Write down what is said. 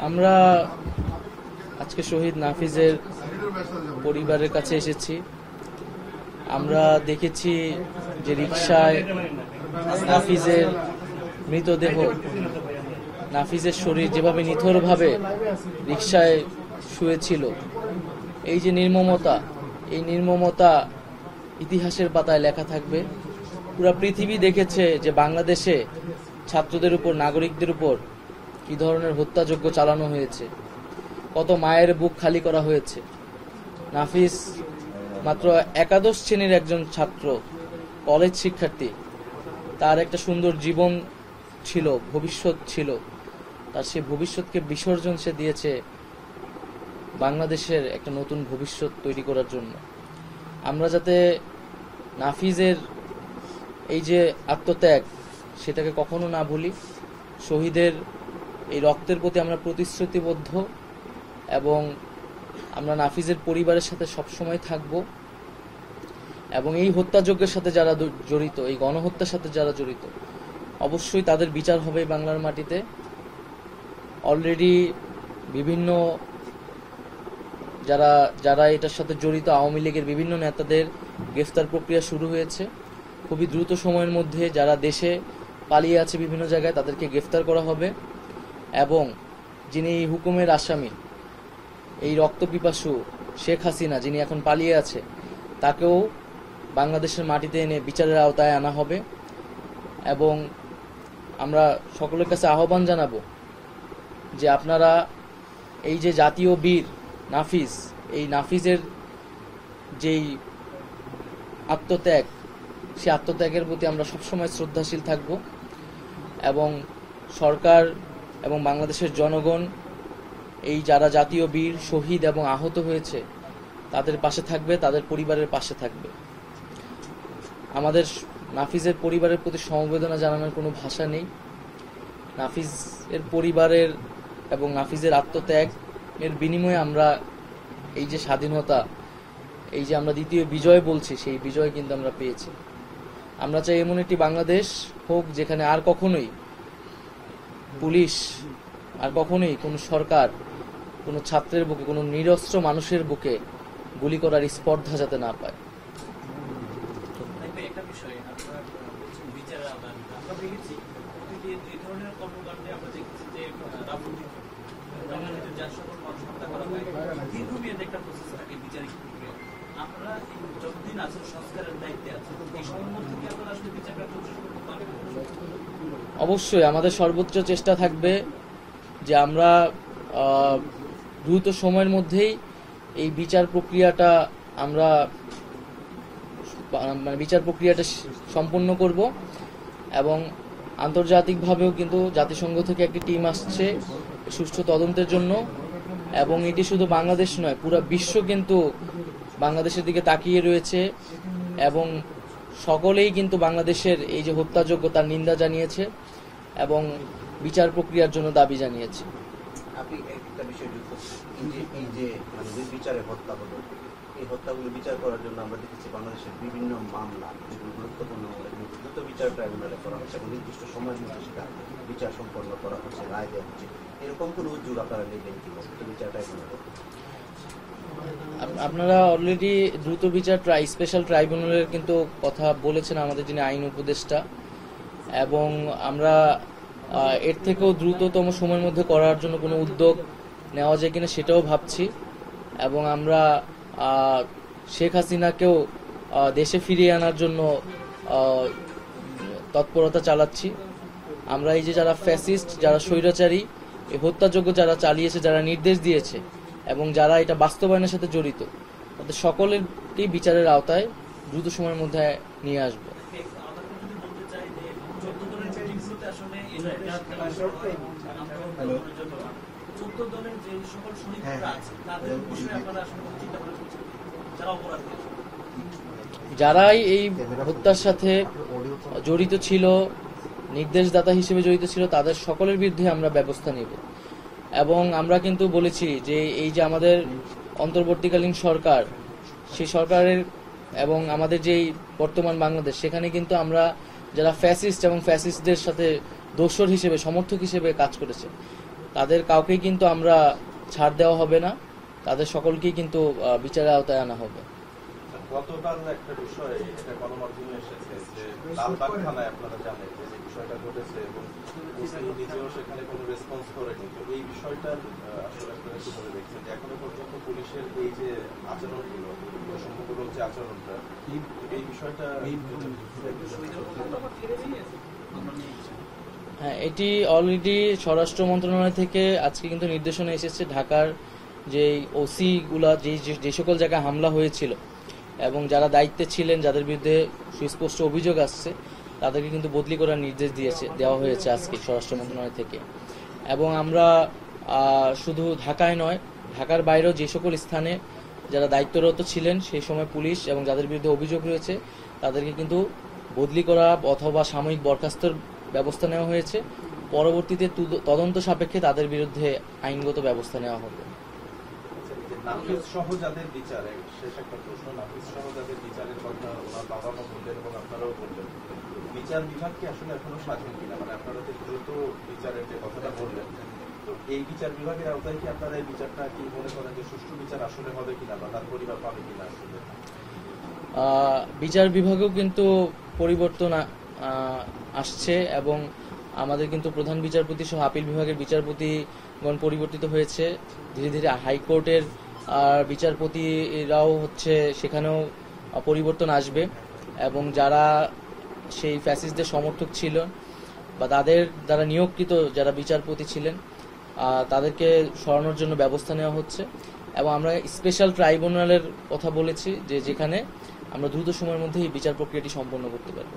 আমরা আজকে শহীদ নাফিজের পরিবারের কাছে এসেছি। আমরা দেখেছি যে রিকশায় নাফিজের মৃতদেহ, নাফিজের শরীর যেভাবে নিথরভাবে রিকশায় শুয়েছিল, এই যে নির্মমতা, এই নির্মমতা ইতিহাসের পাতায় লেখা থাকবে। পুরা পৃথিবী দেখেছে যে বাংলাদেশে ছাত্রদের উপর, নাগরিকদের উপর কি ধরনের হত্যাযজ্ঞ চালানো হয়েছে, কত মায়ের বুক খালি করা হয়েছে। নাফিস মাত্র একাদশ শ্রেণীর একজন ছাত্র, কলেজ শিক্ষার্থী। তার একটা সুন্দর জীবন ছিল, ভবিষ্যৎ ছিল। তার সেই ভবিষ্যৎকে বিসর্জন সে দিয়েছে বাংলাদেশের একটা নতুন ভবিষ্যৎ তৈরি করার জন্য। আমরা যাতে নাফিজের এই যে আত্মত্যাগ, সেটাকে কখনো না ভুলি। শহীদের এই রক্তের প্রতি আমরা প্রতিশ্রুতিবদ্ধ এবং আমরা নাফিজের পরিবারের সাথে সবসময় থাকব। এবং এই হত্যাযজ্ঞের সাথে যারা জড়িত, এই গণহত্যার সাথে যারা জড়িত, অবশ্যই তাদের বিচার হবে বাংলার মাটিতে। অলরেডি বিভিন্ন যারা এটার সাথে জড়িত, আওয়ামী লীগের বিভিন্ন নেতাদের গ্রেফতার প্রক্রিয়া শুরু হয়েছে। খুবই দ্রুত সময়ের মধ্যে যারা দেশে পালিয়ে আছে বিভিন্ন জায়গায়, তাদেরকে গ্রেফতার করা হবে। এবং যিনি এই হুকুমের আসামি, এই রক্তপিপাসু শেখ হাসিনা, যিনি এখন পালিয়ে আছে, তাকেও বাংলাদেশের মাটিতে এনে বিচারের আওতায় আনা হবে। এবং আমরা সকলের কাছে আহ্বান জানাবো যে আপনারা এই যে জাতীয় বীর নাফিজ, এই নাফিজের যেই আত্মত্যাগ, সেই আত্মত্যাগের প্রতি আমরা সবসময় শ্রদ্ধাশীল থাকব। এবং সরকার এবং বাংলাদেশের জনগণ এই যারা জাতীয় বীর, শহীদ এবং আহত হয়েছে, তাদের পাশে থাকবে, তাদের পরিবারের পাশে থাকবে। আমাদের নাফিজের পরিবারের প্রতি সমবেদনা জানানোর কোনো ভাষা নেই। নাফিজের পরিবারের এবং নাফিজের আত্মত্যাগ এর বিনিময়ে আমরা এই যে স্বাধীনতা, এই যে আমরা দ্বিতীয় বিজয় বলছি, সেই বিজয় কিন্তু আমরা পেয়েছি। আমরা চাই এমন একটি বাংলাদেশ হোক যেখানে আর কখনোই পুলিশ, আর কখনোই কোনো সরকার কোনো ছাত্রের বুকে, কোনো নিরস্ত্র মানুষের বুকে গুলি করার স্পর্ধা যাতে না পায়। অবশ্যই আমাদের সর্বোচ্চ চেষ্টা থাকবে যে আমরা দ্রুত সময়ের মধ্যেই এই বিচার প্রক্রিয়াটা সম্পন্ন করব। এবং আন্তর্জাতিকভাবেও কিন্তু জাতিসংঘ থেকে একটি টিম আসছে সুষ্ঠু তদন্তের জন্য। এবং এটি শুধু বাংলাদেশ নয়, পুরো বিশ্ব কিন্তু বাংলাদেশের দিকে তাকিয়ে রয়েছে এবং সকলেই কিন্তু বাংলাদেশের এই যে হত্যাযজ্ঞ, তার নিন্দা জানিয়েছে এবং বিচার প্রক্রিয়ার জন্য দাবি জানিয়েছে। আপনি একটা বিষয় এই যে বিচারে হত্যা হলো, এই হত্যাগুলো বিচার করার জন্য আমরা দেখেছি বাংলাদেশের বিভিন্ন মামলা, যেগুলো গুরুত্বপূর্ণ দ্রুত বিচার ট্রাইব্যুনালে করা হচ্ছে এবং নির্দিষ্ট সময়ের মধ্যে সেটা বিচার সম্পন্ন করা হচ্ছে, রায় দেওয়া হচ্ছে। এরকম কোনো উদ্যোগ আপনারা নেবেন কি বিচার ট্রাইব্যুনালে? আপনারা অলরেডি দ্রুত বিচার স্পেশাল ট্রাইব্যুনালের কিন্তু কথা বলেছেন আমাদের যিনি আইন উপদেষ্টা। এবং আমরা এর থেকেও দ্রুততম সময়ের মধ্যে করার জন্য কোনো উদ্যোগ নেওয়া যায় কিনা সেটাও ভাবছি। এবং আমরা শেখ হাসিনাকেও দেশে ফিরিয়ে আনার জন্য তৎপরতা চালাচ্ছি। আমরা এই যে যারা ফ্যাসিস্ট, যারা স্বৈরাচারী, এই হত্যাযজ্ঞ যারা চালিয়েছে, যারা নির্দেশ দিয়েছে এবং যারা এটা বাস্তবায়নের সাথে জড়িত, তাদের সকলেরকেই বিচারের আওতায় দ্রুত সময়ের মধ্যে নিয়ে আসবো। যারাই এই হত্যার সাথে জড়িত ছিল, নির্দেশদাতা হিসেবে জড়িত ছিল, তাদের সকলের বিরুদ্ধে আমরা ব্যবস্থা নেব। এবং আমরা কিন্তু বলেছি যে এই যে আমাদের অন্তর্বর্তীকালীন সরকার, সেই সরকারের এবং আমাদের যেই বর্তমান বাংলাদেশ, সেখানে কিন্তু আমরা যারা ফ্যাসিস্ট এবং ফ্যাসিস্টদের সাথে দোসর হিসেবে, সমর্থক হিসেবে কাজ করেছে, তাদের কাউকেই কিন্তু আমরা ছাড় দেওয়া হবে না, তাদের সকলকেই কিন্তু বিচারের আওতায় আনা হবে। গতকাল একটা বিষয় এটা গণমাধ্যমে এসেছে যে লালবাগ থানায় আপনারা জানেন যে বিষয়টা ঘটেছে এবং ওসি নিজেও সেখানে কোনো রেসপন্স করেনি। তো এই বিষয়টা আসলে আপনারা কিভাবে দেখছেন যে এখনো পর্যন্ত পুলিশের এই যে আচরণগুলো, সম্পূর্ণ যে আচরণটা, এই বিষয়টা হ্যাঁ, এটি অলরেডি স্বরাষ্ট্র মন্ত্রণালয় থেকে আজকে কিন্তু নির্দেশনা এসেছে ঢাকার যে ওসিগুলা যে সকল জায়গায় হামলা হয়েছিল এবং যারা দায়িত্বে ছিলেন, যাদের বিরুদ্ধে সুস্পষ্ট অভিযোগ আসছে, তাদেরকে কিন্তু বদলি করার নির্দেশ দেওয়া হয়েছে আজকে স্বরাষ্ট্র মন্ত্রণালয় থেকে। এবং আমরা শুধু ঢাকায় নয়, ঢাকার বাইরেও যে সকল স্থানে যারা দায়িত্বরত ছিলেন সেই সময় পুলিশ এবং যাদের বিরুদ্ধে অভিযোগ রয়েছে তাদেরকে কিন্তু বদলি করা অথবা সাময়িক বরখাস্তর ব্যবস্থা নেওয়া হয়েছে। পরবর্তীতে তদন্ত সাপেক্ষে তাদের বিরুদ্ধে আইনগত ব্যবস্থা নেওয়া হবে। নাফিস সহ যাদের বিচারে, শেষ একটা প্রশ্ন, নাফিস সহ যাদের বিচারের কথা ওনার বাবা মা বললেন এবং আপনারাও বললেন, বিচার বিভাগ কি আসলে এখনো স্বাধীন কিনা? মানে আপনারা যে দ্রুত বিচারের যে কথাটা বললেন, তো এই বিচার বিভাগের আওতায় কি আপনারা এই বিচারটা কি মনে করেন যে সুষ্ঠু বিচার আসলে হবে কিনা বা তার পরিবার পাবে কিনা? আসলে বিচার বিভাগেও কিন্তু পরিবর্তন আসছে এবং আমাদের কিন্তু প্রধান বিচারপতি সহ আপিল বিভাগের বিচারপতিগণ পরিবর্তিত হয়েছে। ধীরে ধীরে হাইকোর্টের বিচারপতিরাও হচ্ছে, সেখানেও পরিবর্তন আসবে এবং যারা সেই ফ্যাসিস্টদের সমর্থক ছিল বা তাদের দ্বারা নিয়োগকৃত যারা বিচারপতি ছিলেন তাদেরকে সরানোর জন্য ব্যবস্থা নেওয়া হচ্ছে। এবং আমরা স্পেশাল ট্রাইব্যুনালের কথা বলেছি, যেখানে আমরা দ্রুত সময়ের মধ্যে এই বিচার প্রক্রিয়াটি সম্পন্ন করতে পারব।